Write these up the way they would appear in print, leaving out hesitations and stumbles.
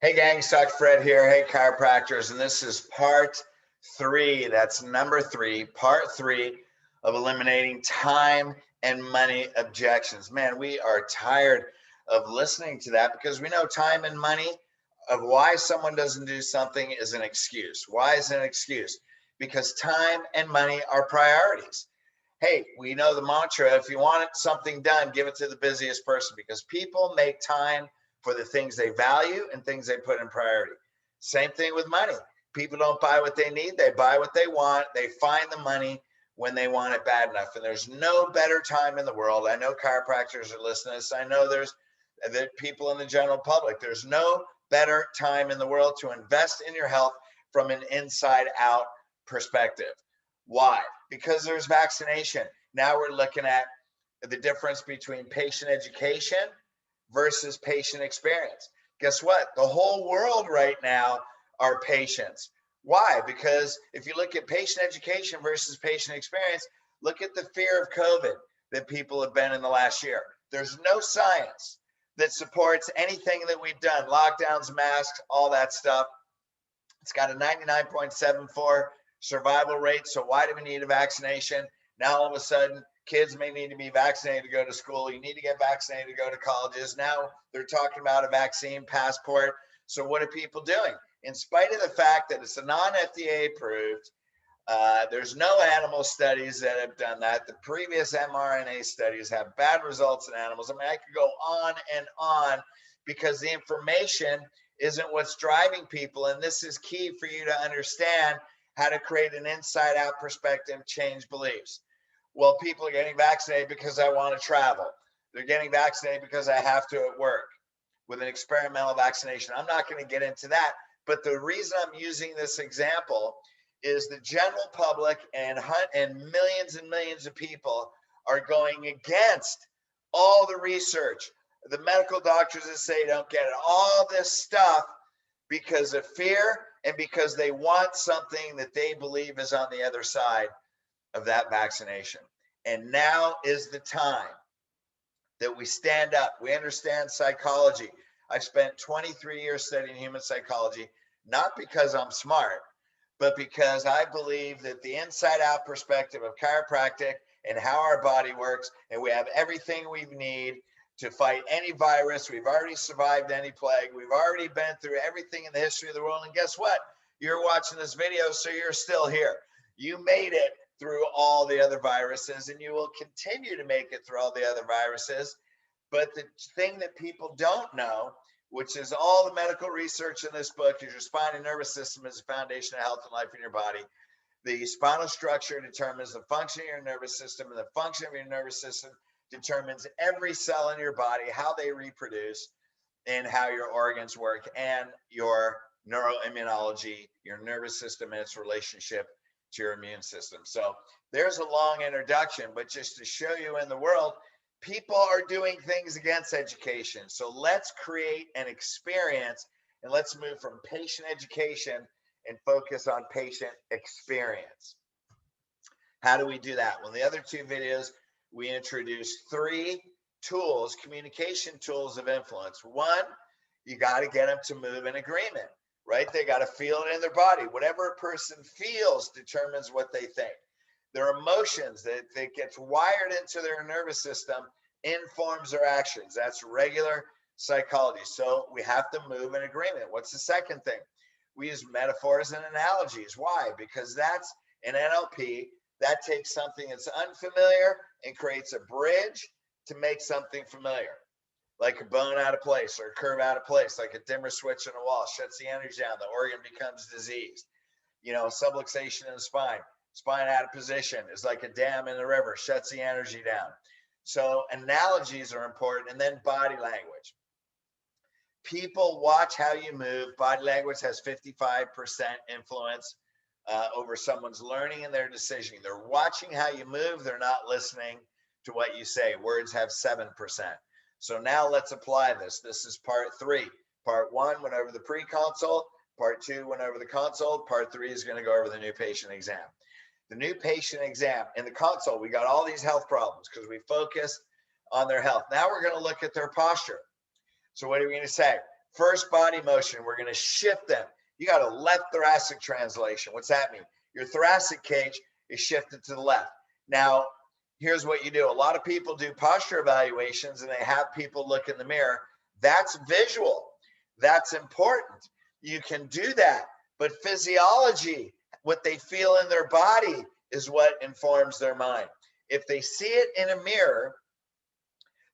Hey gang, it's Dr. Fred here. Hey chiropractors, and this is part 3. That's number 3, part 3 of eliminating time and money objections. Man, we are tired of listening to that because we know time and money of why someone doesn't do something is an excuse. Why is it an excuse? Because time and money are priorities. Hey, we know the mantra, if you want something done, give it to the busiest person, because people make time for the things they value and things they put in priority. Same thing with money. People don't buy what they need, they buy what they want. They find the money when they want it bad enough. And there's no better time in the world. I know chiropractors are listening to this. I know there's people in the general public. There's no better time in the world to invest in your health from an inside out perspective. Why? Because there's vaccination. Now we're looking at the difference between patient education versus patient experience. Guess what? The whole world right now are patients. Why? Because if you look at patient education versus patient experience, look at the fear of COVID that people have been in the last year. There's no science that supports anything that we've done, lockdowns, masks, all that stuff. It's got a 99.74 survival rate. So why do we need a vaccination? Now all of a sudden, kids may need to be vaccinated to go to school. You need to get vaccinated to go to colleges. Now they're talking about a vaccine passport. So what are people doing? In spite of the fact that it's a non-FDA approved, there's no animal studies that have done that. The previous mRNA studies have bad results in animals. I mean, I could go on and on because the information isn't what's driving people. And this is key for you to understand how to create an inside out perspective, change beliefs. Well, people are getting vaccinated because I want to travel. They're getting vaccinated because I have to at work with an experimental vaccination. I'm not going to get into that. But the reason I'm using this example is the general public and millions of people are going against all the research. The medical doctors that say don't get it, all this stuff because of fear and because they want something that they believe is on the other side of that vaccination. And now is the time that we stand up. We understand psychology. I've spent 23 years studying human psychology, not because I'm smart, but because I believe that the inside out perspective of chiropractic and how our body works, and we have everything we need to fight any virus. We've already survived any plague. We've already been through everything in the history of the world. And guess what? You're watching this video, so you're still here. You made it through all the other viruses, and you will continue to make it through all the other viruses. But the thing that people don't know, which is all the medical research in this book, is your spine and nervous system is the foundation of health and life in your body. The spinal structure determines the function of your nervous system, and the function of your nervous system determines every cell in your body, how they reproduce, and how your organs work, and your neuroimmunology, your nervous system and its relationship to your immune system. So there's a long introduction, but just to show you in the world, people are doing things against education. So let's create an experience and let's move from patient education and focus on patient experience. How do we do that? Well, in the other 2 videos, we introduced 3 tools, communication tools of influence. 1, you got to get them to move in agreement, right? They got to feel it in their body. Whatever a person feels determines what they think. Their emotions that gets wired into their nervous system informs their actions. That's regular psychology. So we have to move in agreement. What's the second thing? We use metaphors and analogies. Why? Because that's an NLP that takes something that's unfamiliar and creates a bridge to make something familiar, like a bone out of place or a curve out of place, like a dimmer switch in a wall, shuts the energy down, the organ becomes diseased. You know, subluxation in the spine out of position is like a dam in the river, shuts the energy down. So analogies are important. And then body language. People watch how you move. Body language has 55% influence over someone's learning and their decisioning. They're watching how you move. They're not listening to what you say. Words have 7%. So now let's apply this. This is part 3. Part 1 went over the pre-consult. Part 2 went over the consult. Part 3 is going to go over the new patient exam. The new patient exam. In the consult, we got all these health problems because we focused on their health. Now we're going to look at their posture. So what are we going to say? First body motion, we're going to shift them. You got a left thoracic translation. What's that mean? Your thoracic cage is shifted to the left. Now, here's what you do. A lot of people do posture evaluations and they have people look in the mirror. That's visual. That's important. You can do that. But physiology, what they feel in their body, is what informs their mind. If they see it in a mirror,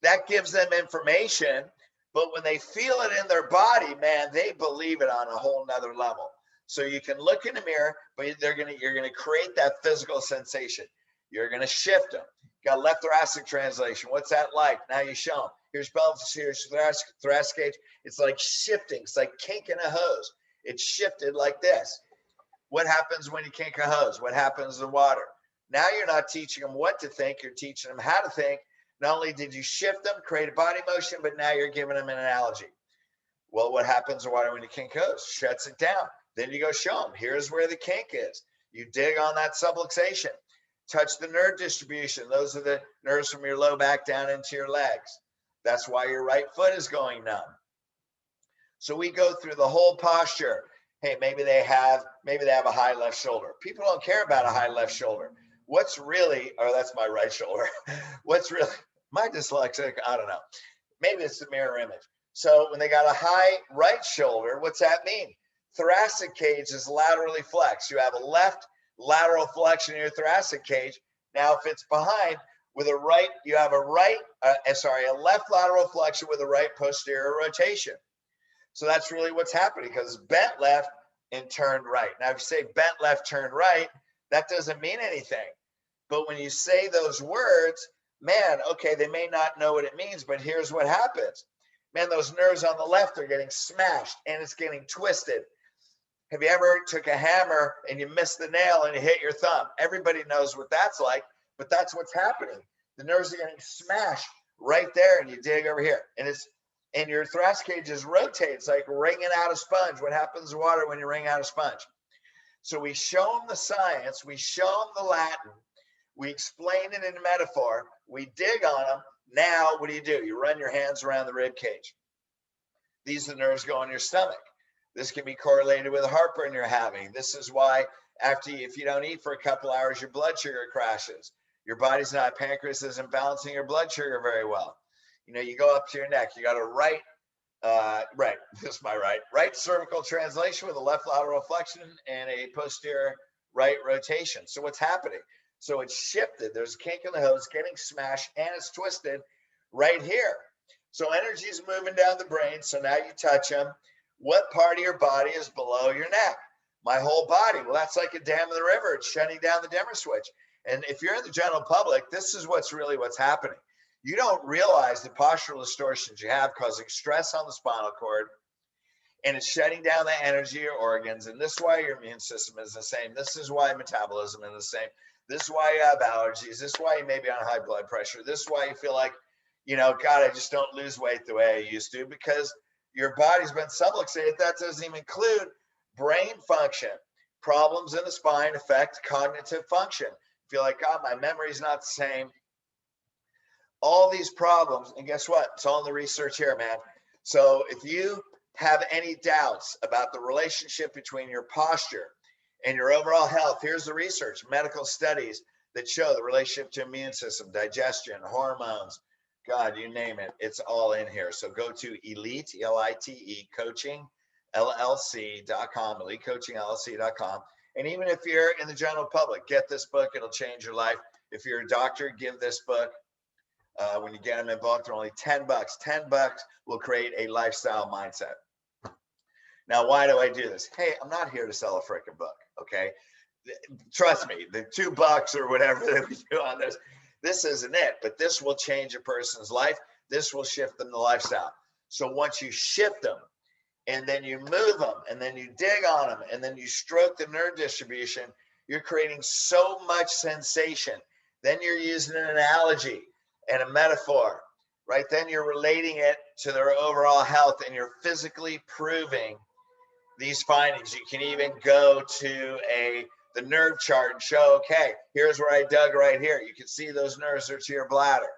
that gives them information. But when they feel it in their body, man, they believe it on a whole nother level. So you can look in the mirror, but you're gonna create that physical sensation. You're gonna shift them. Got left thoracic translation. What's that like? Now you show them. Here's pelvis, here's thoracic cage. It's like shifting. It's like kinking a hose. It's shifted like this. What happens when you kink a hose? What happens to the water? Now you're not teaching them what to think. You're teaching them how to think. Not only did you shift them, create a body motion, but now you're giving them an analogy. Well, what happens to water when you kink hose? Shuts it down. Then you go show them. Here's where the kink is. You dig on that subluxation. Touch the nerve distribution. Those are the nerves from your low back down into your legs. That's why your right foot is going numb. So we go through the whole posture. Hey, maybe they have a high left shoulder. People don't care about a high left shoulder. What's really, or that's my right shoulder. What's really, my dyslexic, I don't know. Maybe it's the mirror image. So when they got a high right shoulder, what's that mean? Thoracic cage is laterally flexed. You have a left lateral flexion in your thoracic cage. Now, if it's behind with a right, you have a left lateral flexion with a right posterior rotation. So that's really what's happening, because bent left and turned right. Now, if you say bent left, turned right, that doesn't mean anything. But when you say those words, man, okay, they may not know what it means, but here's what happens. Man, those nerves on the left are getting smashed and it's getting twisted. Have you ever took a hammer and you missed the nail and you hit your thumb? Everybody knows what that's like, but that's what's happening. The nerves are getting smashed right there, and you dig over here. And your thoracic cage is rotated. It's like wringing out a sponge. What happens to water when you wring out a sponge? So we show them the science. We show them the Latin. We explain it in a metaphor. We dig on them. Now, what do? You run your hands around the rib cage. These are the nerves go in your stomach. This can be correlated with a heartburn you're having. This is why if you don't eat for a couple hours, your blood sugar crashes. Your body's not, pancreas isn't balancing your blood sugar very well. You know, you go up to your neck. You got a this is my right cervical translation with a left lateral flexion and a posterior right rotation. So what's happening? So it's shifted. There's a kink in the hose, getting smashed, and it's twisted right here. So energy is moving down the brain. So now you touch them. What part of your body is below your neck? My whole body. Well, that's like a dam in the river. It's shutting down the dimmer switch. And if you're in the general public, this is what's happening. You don't realize the postural distortions you have causing stress on the spinal cord, and it's shutting down the energy of your organs. And this is why your immune system is the same. This is why metabolism is the same. This is why you have allergies. This is why you may be on high blood pressure. This is why you feel like, God, I just don't lose weight the way I used to, because your body's been subluxated. That doesn't even include brain function. Problems in the spine affect cognitive function. Feel like, God, my memory's not the same. All these problems, and guess what? It's all in the research here, man. So if you have any doubts about the relationship between your posture and your overall health, here's the research, medical studies that show the relationship to immune system, digestion, hormones, God, you name it, it's all in here. So go to Elite, Elite Coaching, LLC.com, EliteCoachingLLC.com. And even if you're in the general public, get this book. It'll change your life. If you're a doctor, give this book. When you get them in bulk, they're only $10. $10 will create a lifestyle mindset. Now, why do I do this? Hey, I'm not here to sell a freaking book, okay? Trust me, the $2 or whatever that we do on this isn't it, but this will change a person's life. This will shift them to lifestyle. So once you shift them, and then you move them, and then you dig on them, and then you stroke the nerve distribution, you're creating so much sensation. Then you're using an analogy and a metaphor, right? Then you're relating it to their overall health, and you're physically proving these findings. You can even go to the nerve chart and show, okay, here's where I dug right here. You can see those nerves are to your bladder.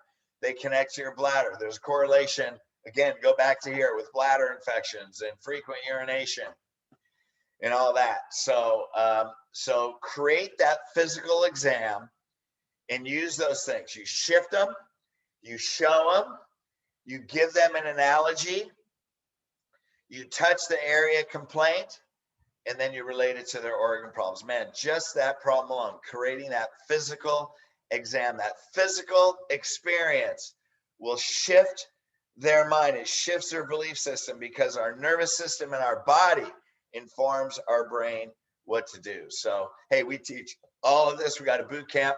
They connect to your bladder. There's a correlation Again, go back to here with bladder infections and frequent urination and all that. So, so create that physical exam and use those things. You shift them, you show them, you give them an analogy, you touch the area complaint, and then you relate it to their organ problems. Man, just that problem alone, creating that physical exam, that physical experience will shift their mind. It shifts their belief system because our nervous system and our body informs our brain what to do. So, hey, we teach all of this. We got a boot camp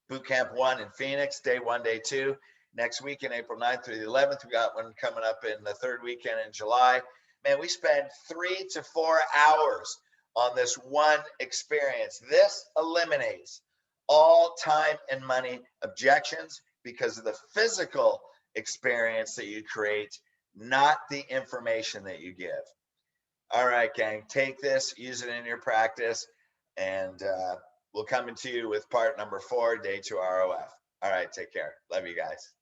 1 in Phoenix, day 1, day 2. Next weekend, April 9th through the 11th, we got one coming up in the 3rd weekend in July. Man, we spend 3 to 4 hours on this one experience. This eliminates all time and money objections because of the physical experience that you create, not the information that you give. All right, gang, take this, use it in your practice, and we'll come to you with part number 4, day 2 ROF. All right, take care. Love you guys.